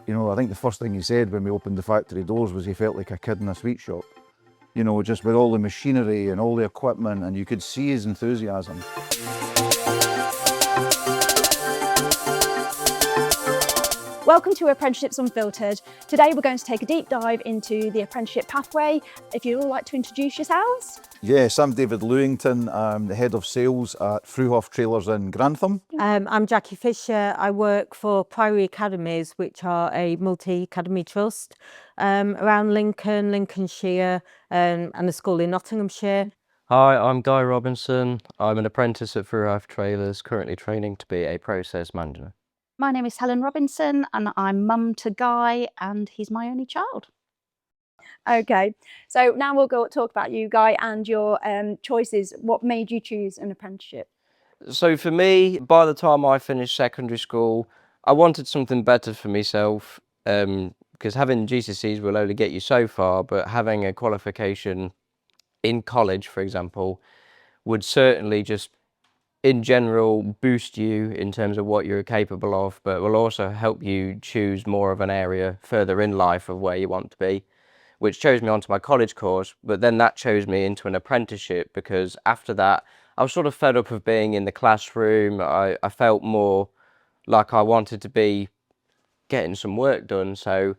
You know, I think the first thing he said when we opened the factory doors was he felt like a kid in a sweet shop. You know, just with all the machinery and all the equipment, and you could see his enthusiasm. Welcome to Apprenticeships Unfiltered. Today we're going to take a deep dive into the apprenticeship pathway. If you'd all like to introduce yourselves. Yes, I'm David Lewington. I'm the head of sales at Fruehauf trailers in Grantham. I'm Jackie Fisher. I work for Priory Academies, which are a multi-academy trust around Lincoln, Lincolnshire and a school in Nottinghamshire. Hi, I'm Guy Robinson. I'm an apprentice at Fruehauf Trailers, currently training to be a process manager. My name is Helen Robinson and I'm mum to Guy and he's my only child. Okay, so now we'll go talk about you, Guy, and your choices. What made you choose an apprenticeship? So for me, by the time I finished secondary school, I wanted something better for myself, because having GCSEs will only get you so far, but having a qualification in college, for example, would certainly just in general boost you in terms of what you're capable of, but will also help you choose more of an area further in life of where you want to be, which chose me onto my college course. But then that chose me into an apprenticeship, because after that I was sort of fed up of being in the classroom. I felt more like I wanted to be getting some work done. So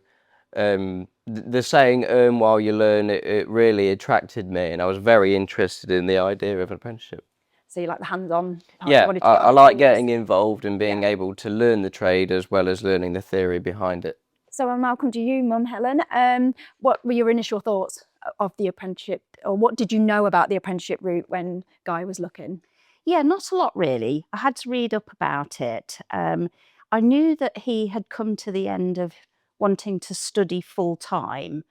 the saying earn while you learn, it really attracted me, and I was very interested in the idea of an apprenticeship. So you like the hands-on part? Yeah, You wanted to get I on like tools. getting involved and being able to learn the trade as well as learning the theory behind it. So I'll come to you, Mum Helen. What were your initial thoughts of the apprenticeship, or what did you know about the apprenticeship route when Guy was looking? Yeah, not a lot really. I had to read up about it. I knew that he had come to the end of wanting to study full time.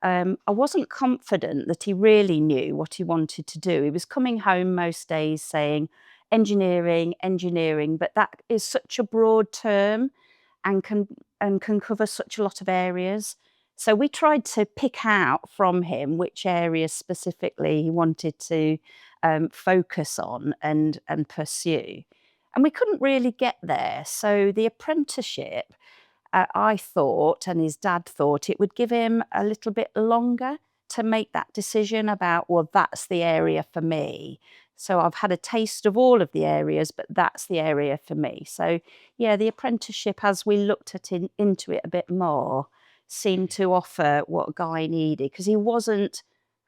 I wasn't confident that he really knew what he wanted to do. He was coming home most days saying engineering, engineering, but that is such a broad term and can cover such a lot of areas. So we tried to pick out from him which areas specifically he wanted to focus on and pursue. And we couldn't really get there. So the apprenticeship, I thought, and his dad thought, it would give him a little bit longer to make that decision about, well, that's the area for me. So I've had a taste of all of the areas, but that's the area for me. So yeah, the apprenticeship, as we looked at into it a bit more, seemed to offer what Guy needed, because he wasn't,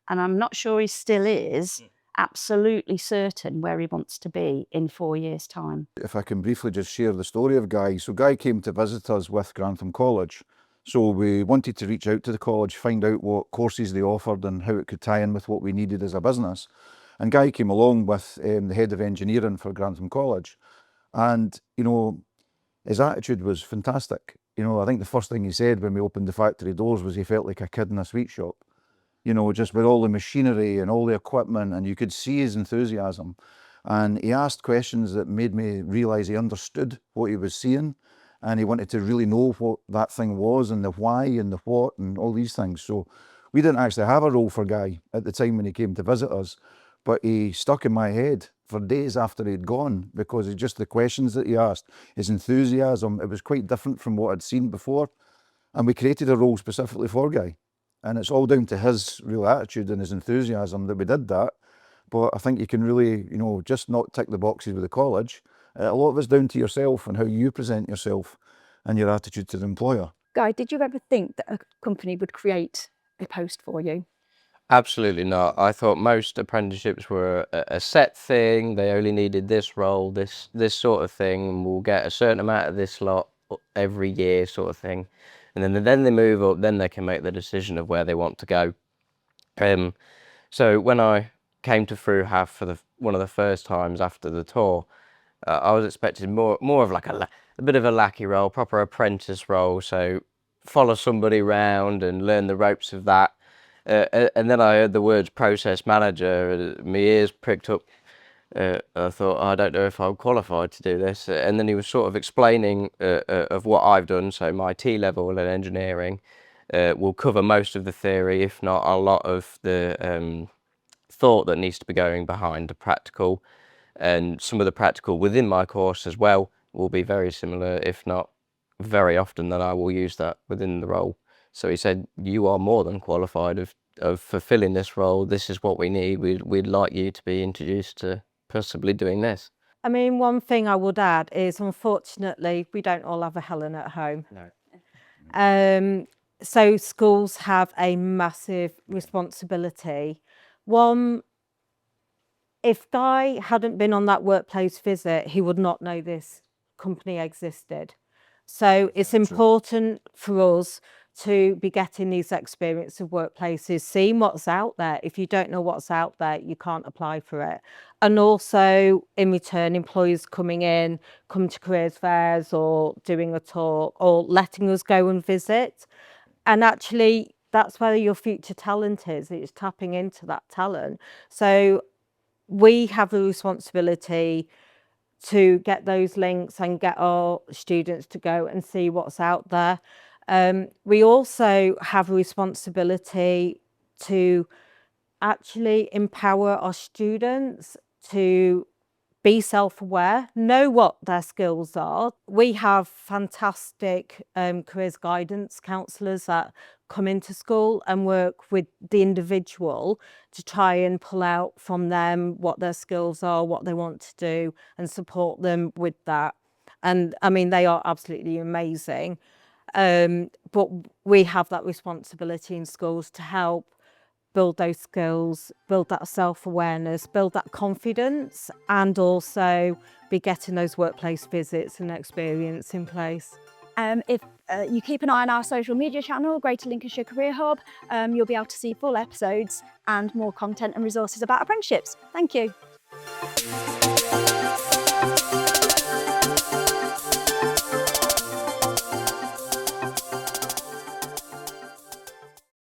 and I'm not sure he still is, absolutely certain where he wants to be in 4 years' time. If I can briefly just share the story of Guy. So Guy came to visit us with Grantham College. So we wanted to reach out to the college, find out what courses they offered and how it could tie in with what we needed as a business. And Guy came along with the head of engineering for Grantham College. And, you know, his attitude was fantastic. You know, I think the first thing he said when we opened the factory doors was he felt like a kid in a sweet shop. You know, just with all the machinery and all the equipment, and you could see his enthusiasm. And he asked questions that made me realise he understood what he was seeing, and he wanted to really know what that thing was and the why and the what and all these things. So we didn't actually have a role for Guy at the time when he came to visit us, but he stuck in my head for days after he'd gone, because it's just the questions that he asked, his enthusiasm, it was quite different from what I'd seen before. And we created a role specifically for Guy. And it's all down to his real attitude and his enthusiasm that we did that. But I think you can really, you know, just not tick the boxes with the college. A lot of it's down to yourself and how you present yourself and your attitude to the employer. Guy, did you ever think that a company would create a post for you? Absolutely not. I thought most apprenticeships were a set thing. They only needed this role, this sort of thing, and we'll get a certain amount of this lot every year, sort of thing. And then they move up, then they can make the decision of where they want to go. So when I came to Fruehauf for one of the first times after the tour, I was expecting more of like a bit of a lackey role, proper apprentice role. So follow somebody around and learn the ropes of that. And then I heard the words process manager, my ears pricked up. I thought, I don't know if I'm qualified to do this. And then he was sort of explaining of what I've done. So my T-level in engineering will cover most of the theory, if not a lot of the thought that needs to be going behind the practical. And some of the practical within my course as well will be very similar, if not very often that I will use that within the role. So he said, you are more than qualified of fulfilling this role. This is what we need. We'd like you to be introduced to possibly doing this. I mean, one thing I would add is, unfortunately, we don't all have a Helen at home. No. So schools have a massive responsibility. One, if Guy hadn't been on that workplace visit, he would not know this company existed. So it's important for us to be getting these experience of workplaces, seeing what's out there. If you don't know what's out there, you can't apply for it. And also, in return, employers coming in, come to careers fairs or doing a talk or letting us go and visit. And actually, that's where your future talent is. It's tapping into that talent. So we have a responsibility to get those links and get our students to go and see what's out there. We also have a responsibility to actually empower our students to be self-aware, know what their skills are. We have fantastic careers guidance counsellors that come into school and work with the individual to try and pull out from them what their skills are, what they want to do, and support them with that. And I mean, they are absolutely amazing. But we have that responsibility in schools to help build those skills, build that self-awareness, build that confidence, and also be getting those workplace visits and experience in place. If you keep an eye on our social media channel, Greater Lincolnshire Career Hub, you'll be able to see full episodes and more content and resources about apprenticeships. Thank you.